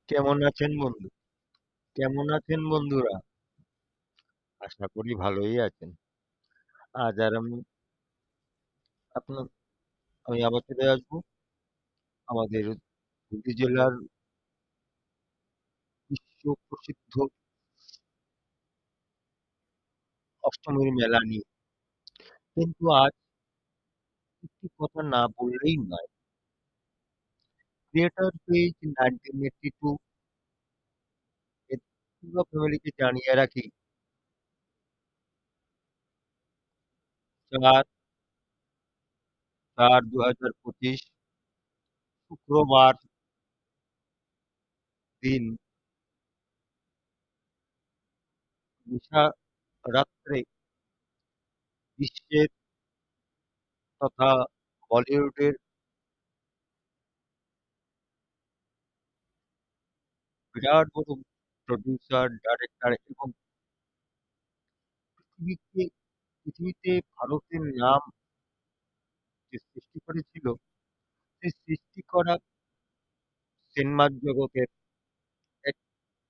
কেমন আছেন বন্ধু? কেমন আছেন বন্ধুরা? আশা করি ভালোই আছেন। আজ আর আপনার আমি আবার চলে আসবো আমাদের হুগলি জেলার বিশ্ব প্রসিদ্ধ অষ্টমীর মেলা নিয়ে। কিন্তু আজ একটি কথা না বললেই নয়। ক্রিয়েটর পেজ 1982 এর পুরো ফ্যামিলিকে জানিয়ে রাখি, 4/4/2025 শুক্রবার দিন নিশা রাত্রে বিশ্বের তথা বলিউডের বিরাট বড় প্রডিউসার, ডাইরেক্টর এবং পৃথিবীতে পৃথিবীতে ভারতের নাম যে সৃষ্টি করেছিল, সেই সৃষ্টি করা সিনেমার জগতের এক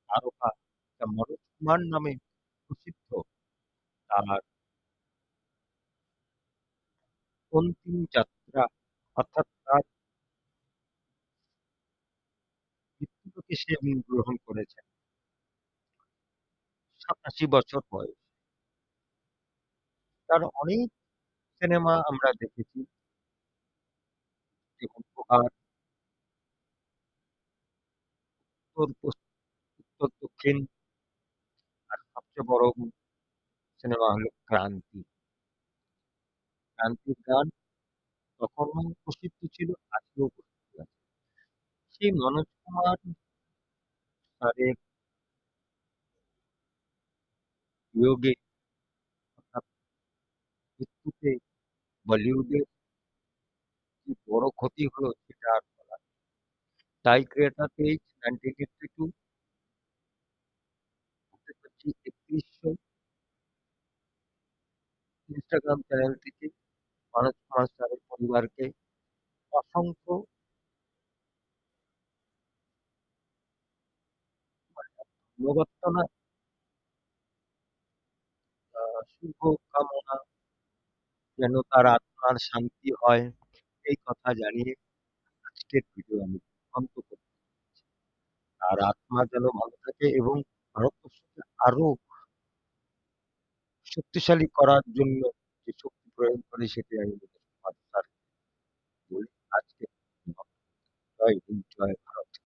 তারকা, যা মনোজ কুমার নামে প্রসিদ্ধ, তার অন্তিম যাত্রা অর্থাৎ তার মৃত্যুকে সে গ্রহণ করেছেন 87 বছর বয়স। তার অনেক সিনেমা আমরা দেখেছি, যেমন প্রহার, উত্তর দক্ষিণ, আর সবচেয়ে বড় সিনেমা হলো ক্রান্তি। ক্রান্তির গান তখনও প্রসিদ্ধ ছিল, আজকেও প্রসিদ্ধ আছে। সেই মনোজ কুমার স্যারের বিয়োগে অর্থাৎ মৃত্যুতে বলিউডের কি বড় ক্ষতি হলো সেটা আর বলার নেই। তাই ক্রিয়েটর পেজ 1982 করতে পারছি 3100 ইনস্টাগ্রাম চ্যানেল থেকে মনোজ কুমার স্যারের পরিবারকে অসংখ্য ধন্যবাদ জানাই, শুভ কামনা যেন তার আত্মার শান্তি হয়, এই কথা জানিয়ে আজকের ভিডিও আমি অন্ত করছি। তার আত্মা যেন ভালো থাকে এবং ভারতবর্ষকে আরো শক্তিশালী করার জন্য যে শক্তি প্রয়োগ করে সেটি আমি মনোজ কুমার স্যার বলি। আজকে জয় হিন্দ, জয় ভারত।